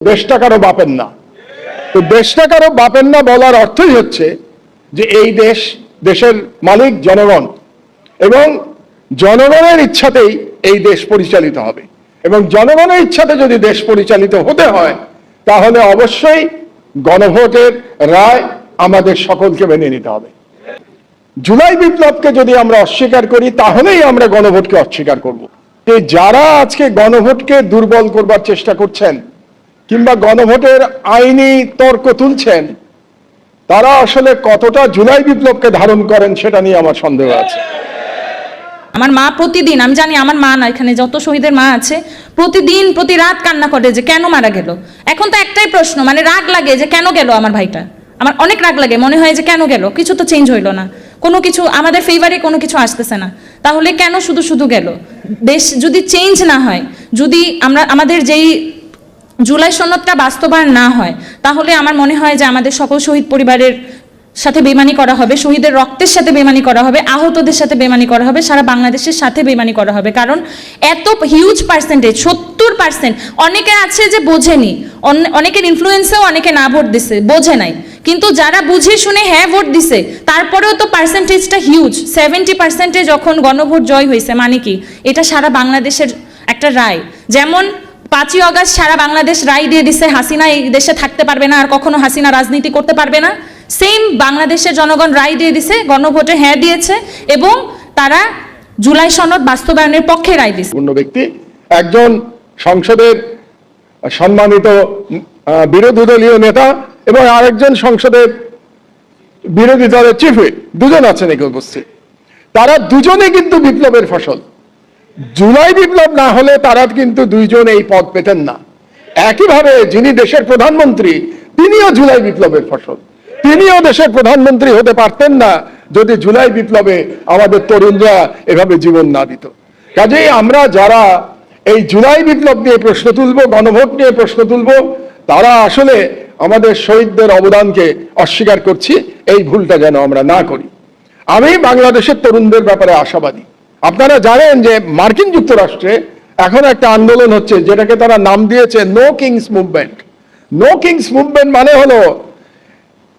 দেশটা কারো বাপের না। তো দেশটা কারো বাপের না বলার অর্থই হচ্ছে যে এই দেশের মালিক জনগণ এবং জনগণের ইচ্ছাতেই এই দেশ পরিচালিত হবে এবং জনগণের ইচ্ছাতে যদি দেশ পরিচালিত হতে হয় তাহলে অবশ্যই গণভোটের রায় আমাদের সকলকে মেনে নিতে হবে। জুলাই বিপ্লবকে যদি আমরা অস্বীকার করি তাহলেই আমরা গণভোটকে অস্বীকার করব। যারা আজকে গণভোটকে দুর্বল করবার চেষ্টা করছেন কিংবা গণভোটের আইনি তর্ক তুলছেন তারা আসলে কতটা জুলাই বিপ্লবকে ধারণ করেন সেটা নিয়ে আমার সন্দেহ আছে। আমার মা প্রতিদিন, আমি জানি আমার মা না, এখানে যত শহীদের মা আছে প্রতিদিন প্রতি রাত কান্না করে যে কেন মারা গেল। এখন তো একটাই প্রশ্ন, মানে রাগ লাগে যে কেন গেল আমার ভাইটা, আমার অনেক রাগ লাগে, মনে হয় যে কেন গেল, কিছু তো চেঞ্জ হইলো না, কোনো কিছু আমাদের ফেভারে কোনো কিছু আসতেছে না, তাহলে কেন শুধু শুধু গেল। দেশ যদি চেঞ্জ না হয়, যদি আমাদের যেই জুলাই সনদটা বাস্তবায়ন না হয় তাহলে আমার মনে হয় যে আমাদের সকল শহীদ পরিবারের সাথে বেইমানি করা হবে, শহীদের রক্তের সাথে বেইমানি করা হবে, আহতদের সাথে বেইমানি করা হবে, সারা বাংলাদেশের সাথে বেইমানি করা হবে। কারণ এত হিউজ পার্সেন্টেজ, 70%, অনেকে আছে যে বোঝেনি, অনেকের ইনফ্লুয়েন্সেও অনেকে না ভোট দিছে, বোঝে নাই, কিন্তু যারা বুঝে শুনে হ্যাঁ ভোট দিছে তারপরেও তো পার্সেন্টেজটা হিউজ। 70% যখন গণভোট জয় হয়েছে মানে কি, এটা সারা বাংলাদেশের একটা রায়। যেমন 5ই অগস্ট সারা বাংলাদেশ রায় দিয়ে দিছে হাসিনা এই দেশে থাকতে পারবে না, আর কখনো হাসিনা রাজনীতি করতে পারবে না। সেম বাংলাদেশের জনগণ রায় দিয়ে দিছে, গণভোটে হ্যাঁ দিয়েছে এবং তারা জুলাই সনদ বাস্তবায়নের পক্ষে রায় দিয়েছে। অন্য ব্যক্তি একজন সংসদের সম্মানিত বিরোধী দলীয় নেতা এবং আরেকজন সংসদের বিরোধী দলের চিফ হুইপ, দুজন আছেন এখানে উপস্থিত, তারা দুজনে কিন্তু বিপ্লবের ফসল। জুলাই বিপ্লব না হলে তারা কিন্তু দুইজন এই পদ পেতেন না। একইভাবে যিনি দেশের প্রধানমন্ত্রী তিনিও জুলাই বিপ্লবের ফসল, তিনিও দেশের প্রধানমন্ত্রী হতে পারতেন না যদি জুলাই বিপ্লবে আমাদের তরুণরা এভাবে জীবন না দিত। কাজেই আমরা যারা এই জুলাই বিপ্লব নিয়ে প্রশ্ন তুলব, গণভোট নিয়ে প্রশ্ন তুলব, তারা আসলে আমাদের শহীদদের অবদানকে অস্বীকার করছি, এই ভুলটা যেন আমরা না করি। আমি বাংলাদেশের তরুণদের ব্যাপারে আশাবাদী। আপনারা জানেন যে মার্কিন যুক্তরাষ্ট্রে এখন একটা আন্দোলন হচ্ছে যেটাকে তারা নাম দিয়েছে no kings movement. No kings movement মানে হলো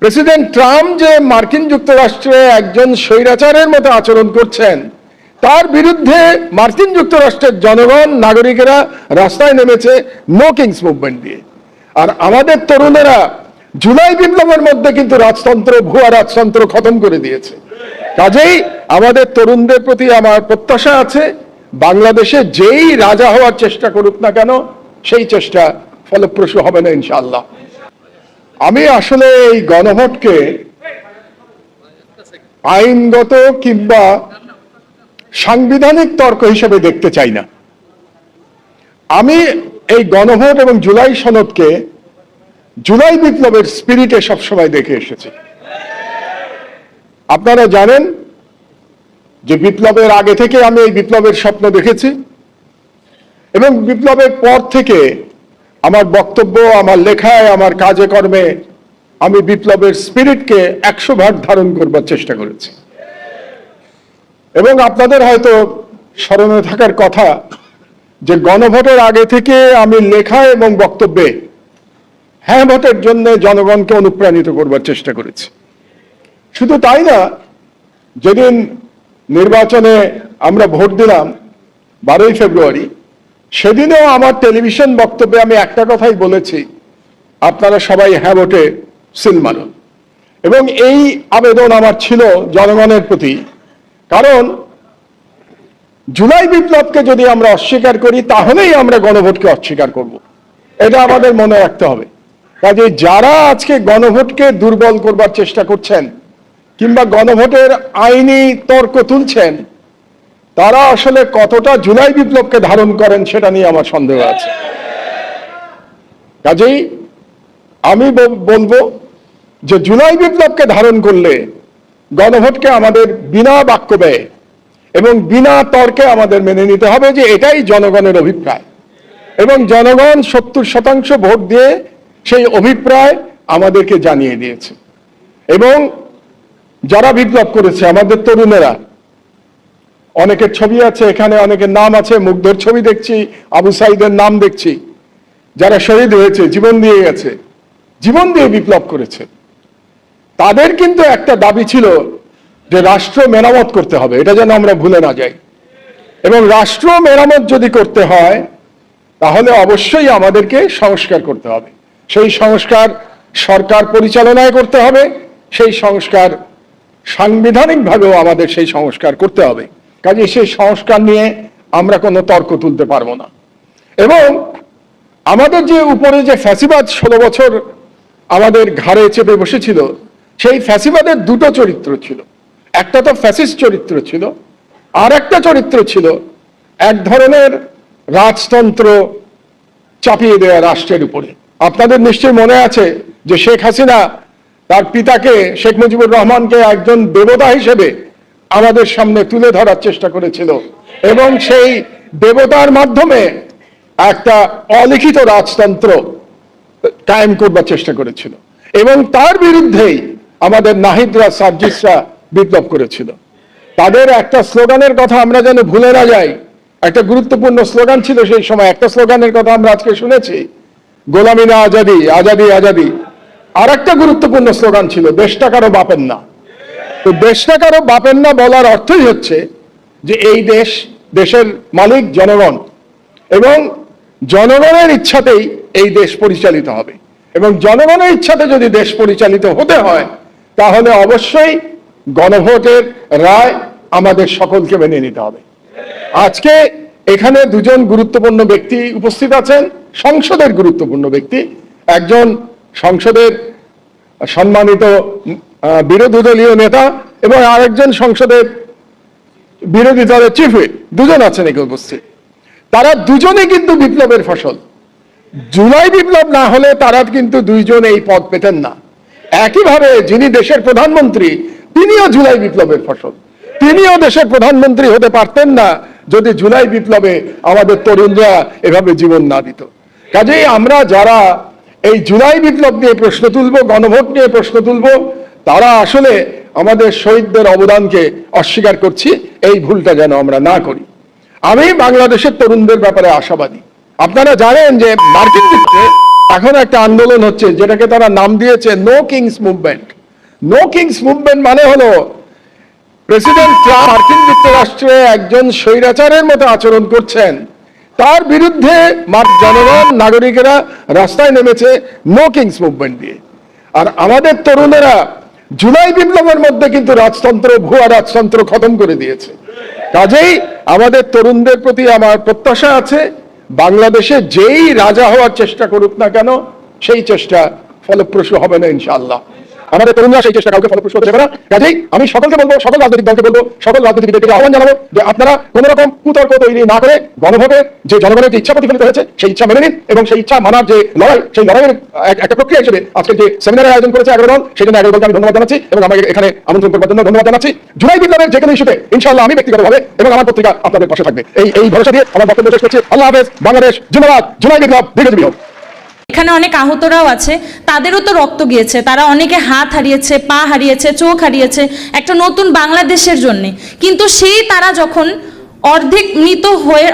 প্রেসিডেন্ট ট্রাম্প যে মার্কিন যুক্তরাষ্ট্রে একজন স্বৈরাচারের মতো আচরণ করছেন তার বিরুদ্ধে মার্কিন যুক্তরাষ্ট্রের জনগণ, নাগরিকেরা রাস্তায় নেমেছে নো কিংস মুভমেন্ট দিয়ে। আর আমাদের তরুণেরা জুলাই বিপ্লবের মধ্যে কিন্তু রাজতন্ত্র, ভুয়া রাজতন্ত্র খতম করে দিয়েছে। কাজেই আমাদের তরুণদের প্রতি আমার প্রত্যাশা আছে, বাংলাদেশে যেই রাজা হওয়ার চেষ্টা করুক না কেন সেই চেষ্টা ফলপ্রসূ হবে না ইনশাআল্লাহ। আমি আসলে এই গণভোটকে আইনগত কিংবা সাংবিধানিক তর্ক হিসেবে দেখতে চাই না। আমি এই গণভোট এবং জুলাই সনদকে জুলাই বিপ্লবের স্পিরিটে সবসময় দেখে এসেছি। আপনারা জানেন যে বিপ্লবের আগে থেকে আমি এই বিপ্লবের স্বপ্ন দেখেছি এবং বিপ্লবের পর থেকে আমার বক্তব্য, আমার লেখায়, আমার কাজে কর্মে আমি বিপ্লবের স্পিরিটকে 100 ধারণ করবার চেষ্টা করেছি। এবং আপনাদের হয়তো স্মরণে থাকার কথা যে গণভোটের আগে থেকে আমি লেখা এবং বক্তব্যে হ্যাঁ ভোটের জন্য জনগণকে অনুপ্রাণিত করবার চেষ্টা করেছি। শুধু তাই না, যেদিন নির্বাচনে আমরা ভোট দিলাম 12ই ফেব্রুয়ারি, সেদিনেও আমার টেলিভিশন বক্তব্যে আমি একটা কথাই বলেছি, আপনারা সবাই হ্যাঁ ভোটে সিল মারুন। এবং এই আবেদন আমার ছিল জনগণের প্রতি, কারণ জুলাই বিপ্লবকে যদি আমরা অস্বীকার করি তাহলেই আমরা গণভোটকে অস্বীকার করব, এটা আমাদের মনে রাখতে হবে। কাজে যারা আজকে গণভোটকে দুর্বল করবার চেষ্টা করছেন কিংবা গণভোটের আইনি তর্ক তুলছেন তারা আসলে কতটা জুলাই বিপ্লবকে ধারণ করেন সেটা নিয়ে আমার সন্দেহ আছে। কাজেই আমি বলবো যে জুলাই বিপ্লবকে ধারণ করলে গণভোটকে আমাদের বিনা বাক্য ব্যয়ে এবং বিনা তর্কে আমাদের মেনে নিতে হবে যে এটাই জনগণের অভিপ্রায় এবং জনগণ 70% ভোট দিয়ে সেই অভিপ্রায় আমাদেরকে জানিয়ে দিয়েছে। এবং যারা বিপ্লব করেছে আমাদের তরুণেরা, অনেকের ছবি আছে এখানে, অনেকের নাম আছে, মুগ্ধর ছবি দেখছি, আবু সাইদের নাম দেখছি, যারা শহীদ হয়েছে, জীবন দিয়ে গেছে, জীবন দিয়ে বিপ্লব করেছে, তাদের কিন্তু একটা দাবি ছিল যে রাষ্ট্র মেরামত করতে হবে, এটা যেন আমরা ভুলে না যাই। এবং রাষ্ট্র মেরামত যদি করতে হয় তাহলে অবশ্যই আমাদেরকে সংস্কার করতে হবে। সেই সংস্কার সরকার পরিচালনায় করতে হবে, সেই সংস্কার সাংবিধানিকভাবেও আমাদের সেই সংস্কার করতে হবে। কাজে সেই সংস্কার নিয়ে আমরা কোনো তর্ক তুলতে পারবো না। এবং আমাদের যে উপরে যে ফ্যাসিবাদ 16 বছর আমাদের ঘাড়ে চেপে বসেছিল, সেই ফ্যাসিবাদের দুটো চরিত্র ছিল। একটা তো ফ্যাসিস্ট চরিত্র ছিল, আর একটা চরিত্র ছিল এক ধরনের রাজতন্ত্র চাপিয়ে দেওয়া রাষ্ট্রের উপরে। আপনাদের নিশ্চয়ই মনে আছে যে শেখ হাসিনা তার পিতাকে, শেখ মুজিবুর রহমানকে একজন দেবতা হিসেবে আমাদের সামনে তুলে ধরার চেষ্টা করেছিল এবং সেই দেবতার মাধ্যমে একটা অলিখিত রাজতন্ত্র কায়েম করবার চেষ্টা করেছিল। এবং তার বিরুদ্ধেই আমাদের নাহিদরা, সার্জিসরা বিপ্লব করেছিল। তাদের একটা স্লোগানের কথা আমরা যেন ভুলে না যাই। একটা গুরুত্বপূর্ণ স্লোগান ছিল সেই সময়, একটা স্লোগানের কথা আমরা আজকে শুনেছি, গোলামি না আজাদি, আজাদি আজাদি। আর একটা গুরুত্বপূর্ণ স্লোগান ছিল, দেশটা কারো বাপের না। তো দেশটা কারো বাপের না বলার অর্থই হচ্ছে যে এই দেশ, দেশের মালিক জনগণ, এবং জনগণের ইচ্ছাতেই এই দেশ পরিচালিত হবে। এবং জনগণের ইচ্ছাতে যদি দেশ পরিচালিত হতে হয় তাহলে অবশ্যই গণভোটের রায় আমাদের সকলকে মেনে নিতে হবে। আজকে এখানে দুজন গুরুত্বপূর্ণ ব্যক্তি উপস্থিত আছেন, সংসদের গুরুত্বপূর্ণ ব্যক্তি। একজন সংসদের সম্মানিত বিরোধী দলীয় নেতা এবং আরেকজন সংসদের বিরোধী দলের চিফ হুইপ, দুজন আছেন এখানে উপস্থিত। তারা দুজনে কিন্তু বিপ্লবের ফসল। জুলাই বিপ্লব না হলে তারা কিন্তু দুইজন এই পদ পেতেন না। একইভাবে যিনি দেশের প্রধানমন্ত্রী, তিনিও জুলাই বিপ্লবের ফসল। তিনিও দেশের প্রধানমন্ত্রী হতে পারতেন না যদি জুলাই বিপ্লবে আমাদের তরুণরা এভাবে জীবন না দিত। কাজেই আমরা যারা এই জুলাই বিপ্লব নিয়ে প্রশ্ন তুলব, গণভোট নিয়ে প্রশ্ন তুলব, তারা আসলে আমাদের শহীদদের অবদানকে অস্বীকার করছি। এই ভুলটা যেন আমরা না করি। আমি বাংলাদেশের তরুণদের ব্যাপারে আশাবাদী। আপনারা জানেন যে মার্কিন যুক্তরাষ্ট্রে এখন একটা আন্দোলন হচ্ছে যেটাকে তারা নাম দিয়েছে no kings movement. No kings movement মানে হলো প্রেসিডেন্ট ট্রাম্প মার্কিন যুক্তরাষ্ট্রে একজন স্বৈরাচারের মতো আচরণ করছেন, তার বিরুদ্ধে জনগণ, নাগরিকেরা রাস্তায় নেমেছে নো কিংস মুভমেন্ট দিয়ে। আর আমাদের তরুণেরা জুলাই বিপ্লবের মধ্যে কিন্তু রাজতন্ত্র, ভুয়া রাজতন্ত্র খতম করে দিয়েছে। কাজেই আমাদের তরুণদের প্রতি আমার প্রত্যাশা আছে, বাংলাদেশে যেই রাজা হওয়ার চেষ্টা করুক না কেন সেই চেষ্টা ফলপ্রসূ হবে না ইনশাআল্লাহ। আমাদের তরুণরা সেই চেষ্টা কাউকে ফলপ্রসূ হতে দেবে না। কাজেই আমি সকলকে বলবো, সকল রাজনৈতিক দলকে বলবো, সকল রাজনীতিবিদদেরকে আহ্বান জানাবো যে আপনারা কোন রকম কুতর্ক তৈরি না করে গণভোটে যে জনগণের যে ইচ্ছা প্রতিফলিত হয়েছে সেই ইচ্ছা মেনে নিন এবং সেই ইচ্ছা মানার যে লড়াই, সেই লড়াইয়ের একটা প্রক্রিয়া হিসেবে আজকে যে সেমিনারের আয়োজন করেছে 11 দল, সেই জন্য 11 দলকে আমি ধন্যবাদ জানাচ্ছি এবং আমাকে এখানে আমন্ত্রণ করবার জন্য ধন্যবাদ জানাচ্ছি। জুলাই বিপ্লবের যে কোনো ইস্যুতে ইনশাআল্লাহ আমি ব্যক্তিগতভাবে এবং আমার পত্রিকা আপনাদের পাশে থাকবে, এই ভরসা দিয়ে আমার বক্তব্য শেষ করছি। আল্লাহ হাফেজ। বাংলাদেশ জিন্দাবাদ। জুলাই বিপ্লব দীর্ঘজীবী হোক। এখানে অনেক আহতরাও আছে, তাদেরও তো রক্ত গিয়েছে, তারা অনেকে হাত হারিয়েছে, পা হারিয়েছে, চোখ হারিয়েছে একটা নতুন বাংলাদেশের জন্য। কিন্তু সেই তারা যখন অর্ধেক মৃত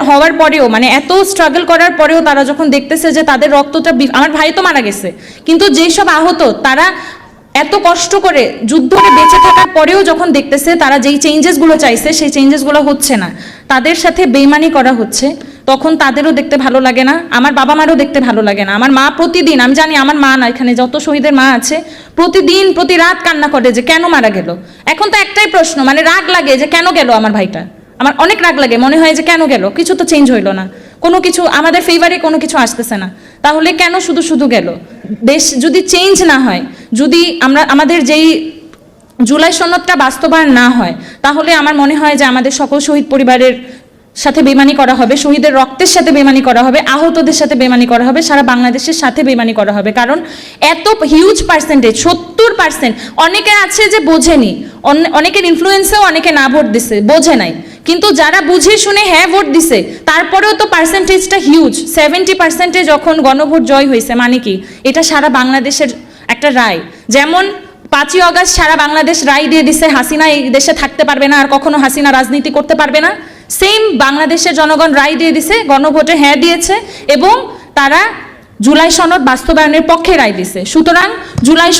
হওয়ার পরেও, মানে এত স্ট্রাগল করার পরেও তারা যখন দেখতেছে যে তাদের রক্তটা, আমার ভাই তো মারা গেছে, কিন্তু যেই সব আহত তারা এত কষ্ট করে যুদ্ধ করে বেঁচে থাকার পরেও যখন দেখতেছে তারা যেই চেঞ্জেসগুলো চাইছে সেই চেঞ্জেসগুলো হচ্ছে না, তাদের সাথে বেইমানি করা হচ্ছে, তখন তাদেরও দেখতে ভালো লাগে না, আমার বাবা মারও দেখতে ভালো লাগে না। আমার মা প্রতিদিন, আমি জানি আমার মা না, এখানে যত শহীদের মা আছে প্রতিদিন প্রতি রাত কান্না করে যে কেন মারা গেল। এখন তো একটাই প্রশ্ন, মানে রাগ লাগে যে কেন গেল আমার ভাইটা, আমার অনেক রাগ লাগে, মনে হয় যে কেন গেল, কিছু তো চেঞ্জ হইলো না, কোনো কিছু আমাদের ফেভারে কোনো কিছু আসতেছে না, তাহলে কেন শুধু শুধু গেল। দেশ যদি চেঞ্জ না হয়, যদি আমাদের যেই জুলাই সনদটা বাস্তবায়ন না হয়, তাহলে আমার মনে হয় যে আমাদের সকল শহীদ পরিবারের সাথে বেমানি করা হবে, শহীদের রক্তের সাথে বেমানি করা হবে, আহতদের সাথে বেমানি করা হবে, সারা বাংলাদেশের সাথে বেমানি করা হবে। কারণ এত হিউজ পার্সেন্টেজ, 70%, অনেকে আছে যে বোঝেনি, অনেকের ইনফ্লুয়েন্সেও অনেকে না ভোট দিছে, বোঝে নাই, কিন্তু যারা বুঝে শুনে হ্যাঁ ভোট দিছে তারপরেও তো পার্সেন্টেজটা হিউজ। 70% যখন গণভোট জয় হয়েছে, মানে কি এটা সারা বাংলাদেশের একটা রায়। যেমন 5ই অগস্ট সারা বাংলাদেশ রায় দিয়ে দিছে হাসিনা এই দেশে থাকতে পারবে না, আর কখনো হাসিনা রাজনীতি করতে পারবে না, সেম বাংলাদেশের জনগণ রায় দিয়ে দিছে, গণভোটে হ্যাঁ দিয়েছে এবং তারা জুলাই সনদ বাস্তবায়নের পক্ষে রায় দিছে। সুতরাং জুলাই